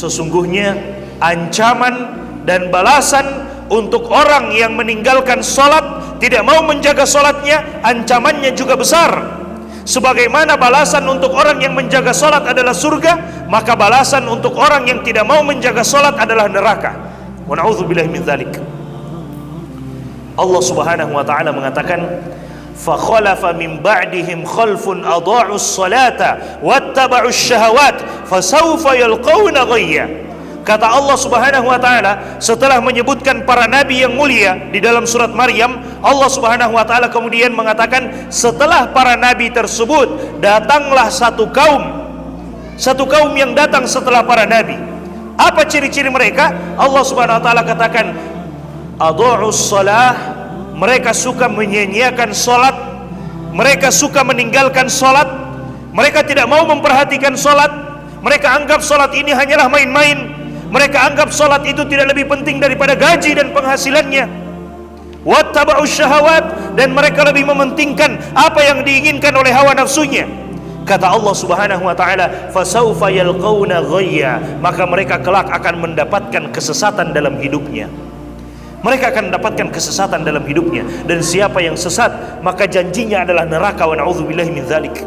sesungguhnya ancaman dan balasan untuk orang yang meninggalkan sholat, tidak mau menjaga sholatnya, ancamannya juga besar. Sebagaimana balasan untuk orang yang menjaga sholat adalah surga, maka balasan untuk orang yang tidak mau menjaga sholat adalah neraka. Wa na'udzubillahi min dzalik. Allah Subhanahu wa taala mengatakan, fa khalafa min ba'dihim khalfun adha'us salata wattaba'us syahawat fasawfa yalqawna ghayya. Kata Allah Subhanahu wa taala setelah menyebutkan para nabi yang mulia di dalam surat Maryam, Allah Subhanahu wa taala kemudian mengatakan setelah para nabi tersebut datanglah satu kaum yang datang setelah para nabi. Apa ciri-ciri mereka? Allah Subhanahu wa taala katakan adha'us salah, mereka suka menyia-nyiakan salat, mereka suka meninggalkan salat, mereka tidak mau memperhatikan salat, mereka anggap salat ini hanyalah main-main, mereka anggap salat itu tidak lebih penting daripada gaji dan penghasilannya. Wattaba'us syahawat, dan mereka lebih mementingkan apa yang diinginkan oleh hawa nafsunya. Kata Allah Subhanahu wa taala, fasawfa yalqawna ghayya, maka mereka kelak akan mendapatkan kesesatan dalam hidupnya. Mereka akan mendapatkan kesesatan dalam hidupnya, dan siapa yang sesat maka janjinya adalah neraka. Wa na'udzubillahi min dzalik.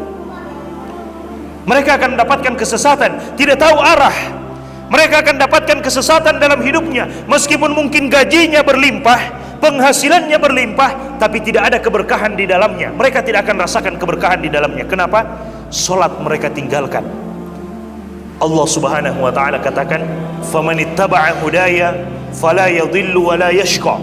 Mereka akan mendapatkan kesesatan, tidak tahu arah. Mereka akan dapatkan kesesatan dalam hidupnya, meskipun mungkin gajinya berlimpah, penghasilannya berlimpah, tapi tidak ada keberkahan di dalamnya. Mereka tidak akan rasakan keberkahan di dalamnya. Kenapa? Salat mereka tinggalkan. Allah Subhanahu wa taala katakan, "Famanittaba'a hudaya fala yadhillu wa la yashqa."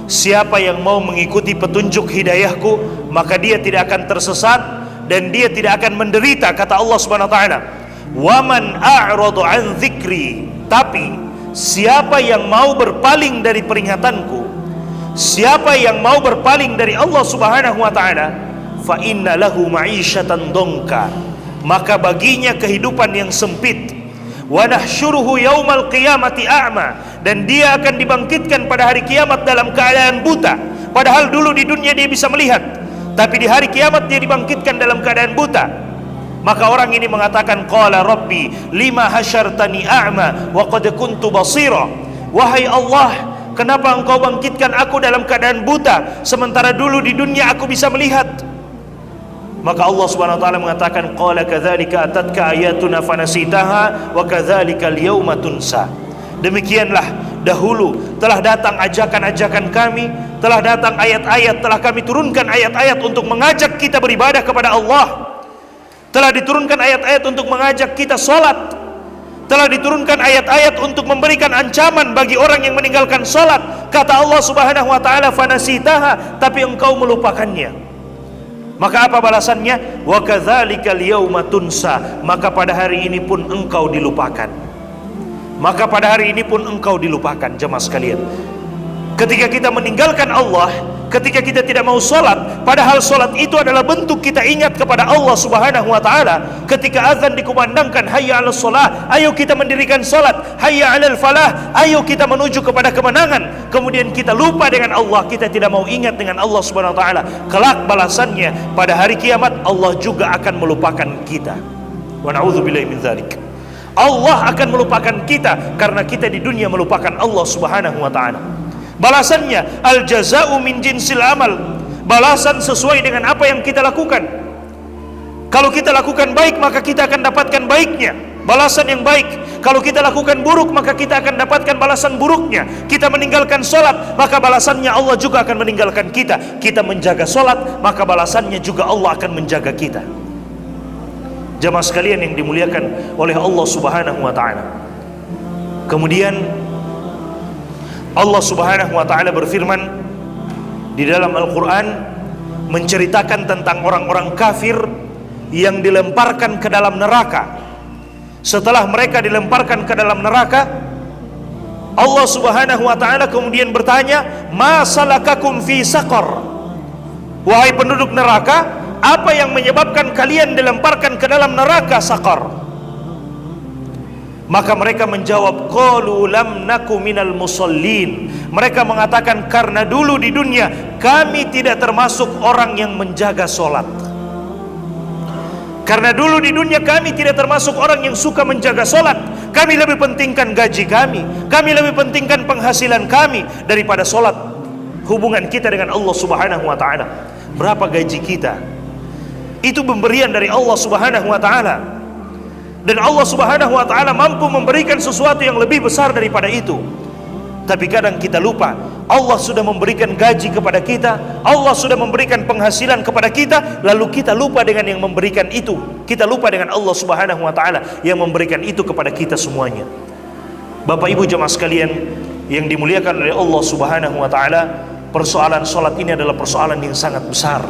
Siapa yang mau mengikuti petunjuk hidayahku, maka dia tidak akan tersesat dan dia tidak akan menderita, kata Allah Subhanahu wa taala. "Wa man a'rada 'an dzikri." Tapi siapa yang mau berpaling dari peringatanku, siapa yang mau berpaling dari Allah Subhanahu wa taala, fa inna lahu ma'isyatan dongka, maka baginya kehidupan yang sempit. Wa nahsyuruhu yaumal qiyamati a'ma, dan dia akan dibangkitkan pada hari kiamat dalam keadaan buta. Padahal dulu di dunia dia bisa melihat, tapi di hari kiamat dia dibangkitkan dalam keadaan buta. Maka orang ini mengatakan, qala rabbi lima hasyartani a'ma wa qad kuntu basira. Wahai Allah, kenapa engkau bangkitkan aku dalam keadaan buta, sementara dulu di dunia aku bisa melihat? Maka Allah Subhanahu wa taala mengatakan, qala kadzalika atatka ayatuna fanasitaha wa kadzalika al-yauma tunsa. Demikianlah dahulu telah datang ajakan-ajakan kami, telah datang ayat-ayat, telah kami turunkan ayat-ayat untuk mengajak kita beribadah kepada Allah. Telah diturunkan ayat-ayat untuk mengajak kita salat. Telah diturunkan ayat-ayat untuk memberikan ancaman bagi orang yang meninggalkan salat. Kata Allah Subhanahu wa taala, fanasitaha, tapi engkau melupakannya. Maka apa balasannya? Wa kadzalikal yauma tunsa, maka pada hari ini pun engkau dilupakan. Maka pada hari ini pun engkau dilupakan. Jemaah sekalian, ketika kita meninggalkan Allah, ketika kita tidak mau sholat, padahal sholat itu adalah bentuk kita ingat kepada Allah Subhanahu wa ta'ala. Ketika azan dikumandangkan, hayya 'alas shalah, ayo kita mendirikan sholat. Hayya 'alal falah, ayo kita menuju kepada kemenangan. Kemudian kita lupa dengan Allah, kita tidak mau ingat dengan Allah Subhanahu wa ta'ala. Kelak balasannya pada hari kiamat, Allah juga akan melupakan kita. Wa na'udzubillahi min dzalik. Allah akan melupakan kita karena kita di dunia melupakan Allah Subhanahu wa ta'ala. Balasannya al jaza'u min jinsil amal, balasan sesuai dengan apa yang kita lakukan. Kalau kita lakukan baik, maka kita akan dapatkan baiknya, balasan yang baik. Kalau kita lakukan buruk, maka kita akan dapatkan balasan buruknya. Kita meninggalkan sholat, maka balasannya Allah juga akan meninggalkan kita. Kita menjaga sholat, maka balasannya juga Allah akan menjaga kita. Jamaah sekalian yang dimuliakan oleh Allah Subhanahu wa ta'ala. Kemudian Allah Subhanahu wa ta'ala berfirman di dalam Al-Quran, menceritakan tentang orang-orang kafir yang dilemparkan ke dalam neraka. Setelah mereka dilemparkan ke dalam neraka, Allah Subhanahu wa ta'ala kemudian bertanya, ma salakakum fi saqar, wahai penduduk neraka, apa yang menyebabkan kalian dilemparkan ke dalam neraka saqar? Maka mereka menjawab, qalu lam naku minal musallin. Mereka mengatakan, karena dulu di dunia kami tidak termasuk orang yang menjaga solat. Karena dulu di dunia kami tidak termasuk orang yang suka menjaga solat. kami lebih pentingkan gaji kami lebih pentingkan penghasilan kami daripada sholat. Hubungan kita dengan Allah Subhanahu wa Ta'ala, berapa gaji kita? Itu pemberian dari Allah Subhanahu wa Ta'ala, dan Allah Subhanahu wa Ta'ala mampu memberikan sesuatu yang lebih besar daripada itu. Tapi kadang kita lupa, Allah sudah memberikan gaji kepada kita, Allah sudah memberikan penghasilan kepada kita, lalu kita lupa dengan yang memberikan itu. Kita lupa dengan Allah Subhanahu wa Ta'ala yang memberikan itu kepada kita semuanya. Bapak Ibu jemaah sekalian yang dimuliakan oleh Allah Subhanahu wa Ta'ala, persoalan sholat ini adalah persoalan yang sangat besar.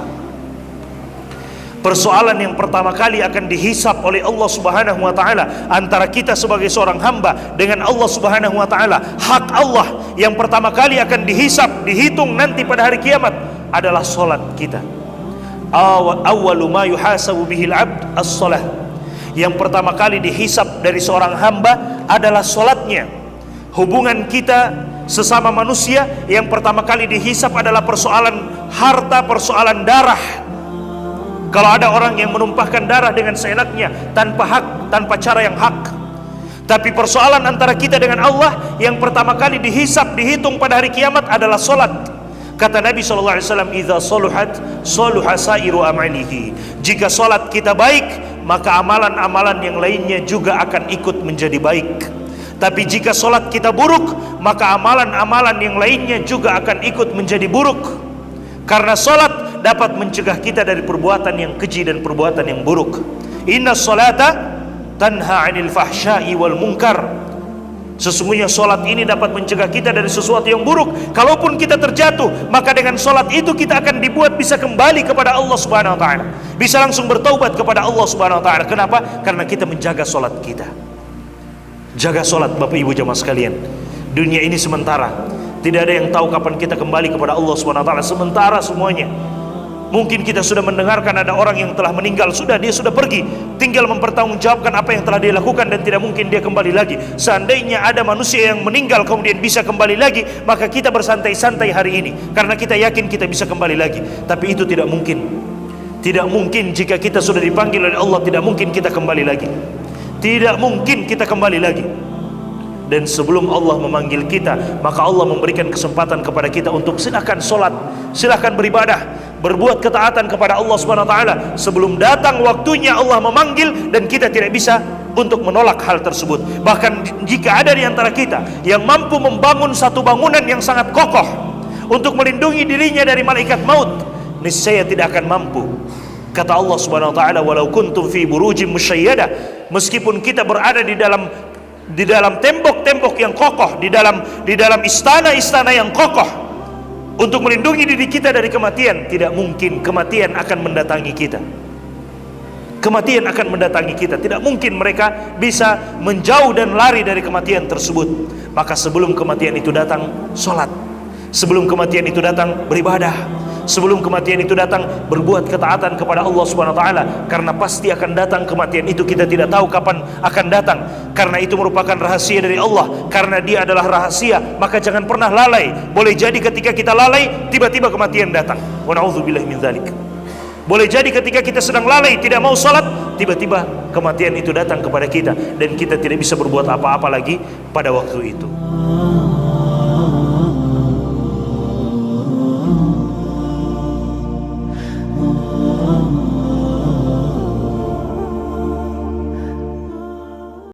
Persoalan yang pertama kali akan dihisap oleh Allah Subhanahu wa Ta'ala antara kita sebagai seorang hamba dengan Allah Subhanahu wa Ta'ala. Hak Allah yang pertama kali akan dihisap, dihitung nanti pada hari kiamat adalah solat kita. Awwalu ma yuhasabu bihil abd as-salah. Yang pertama kali dihisap dari seorang hamba adalah solatnya. Hubungan kita sesama manusia yang pertama kali dihisap adalah persoalan harta, persoalan darah. Kalau ada orang yang menumpahkan darah dengan seenaknya, tanpa hak, tanpa cara yang hak. Tapi persoalan antara kita dengan Allah yang pertama kali dihisap, dihitung pada hari kiamat adalah solat. Kata Nabi SAW, "Idza saluhat, saluha sairu amalihi." Jika solat kita baik, maka amalan-amalan yang lainnya juga akan ikut menjadi baik. Tapi jika solat kita buruk, maka amalan-amalan yang lainnya juga akan ikut menjadi buruk. Karena solat dapat mencegah kita dari perbuatan yang keji dan perbuatan yang buruk. Inna salata tanha 'anil fahsya'i wal munkar. Sesungguhnya solat ini dapat mencegah kita dari sesuatu yang buruk. Kalaupun kita terjatuh, maka dengan solat itu kita akan dibuat bisa kembali kepada Allah Subhanahu wa Ta'ala, bisa langsung bertaubat kepada Allah Subhanahu wa Ta'ala. Kenapa? Karena kita menjaga solat kita. Jaga solat Bapak Ibu jemaah sekalian. Dunia ini sementara, tidak ada yang tahu kapan kita kembali kepada Allah Subhanahu wa Ta'ala. Sementara semuanya. Mungkin kita sudah mendengarkan ada orang yang telah meninggal, dia sudah pergi, tinggal mempertanggungjawabkan apa yang telah dia lakukan dan tidak mungkin dia kembali lagi. Seandainya ada manusia yang meninggal kemudian bisa kembali lagi, maka kita bersantai-santai hari ini karena kita yakin kita bisa kembali lagi. Tapi itu tidak mungkin. Tidak mungkin. Jika kita sudah dipanggil oleh Allah, tidak mungkin kita kembali lagi. Tidak mungkin kita kembali lagi. Dan sebelum Allah memanggil kita, maka Allah memberikan kesempatan kepada kita untuk silakan solat, silakan beribadah, berbuat ketaatan kepada Allah Subhanahu wa Ta'ala sebelum datang waktunya Allah memanggil dan kita tidak bisa untuk menolak hal tersebut. Bahkan jika ada di antara kita yang mampu membangun satu bangunan yang sangat kokoh untuk melindungi dirinya dari malaikat maut, niscaya tidak akan mampu. Kata Allah Subhanahu wa Ta'ala, "Walau kuntum fi burujim musyayyada." Meskipun kita berada di dalam tembok-tembok yang kokoh, di dalam istana-istana yang kokoh untuk melindungi diri kita dari kematian, tidak mungkin kematian akan mendatangi kita. Kematian akan mendatangi kita. Tidak mungkin mereka bisa menjauh dan lari dari kematian tersebut. Maka sebelum kematian itu datang, sholat. Sebelum kematian itu datang, beribadah. Sebelum kematian itu datang, berbuat ketaatan kepada Allah Subhanahu wa Ta'ala. Karena pasti akan datang kematian itu, kita tidak tahu kapan akan datang. Karena itu merupakan rahasia dari Allah. Karena dia adalah rahasia, maka jangan pernah lalai. Boleh jadi ketika kita lalai, tiba-tiba kematian datang. Wa na'udzubillahi min dzalik. Boleh jadi ketika kita sedang lalai, tidak mau sholat, tiba-tiba kematian itu datang kepada kita dan kita tidak bisa berbuat apa-apa lagi pada waktu itu.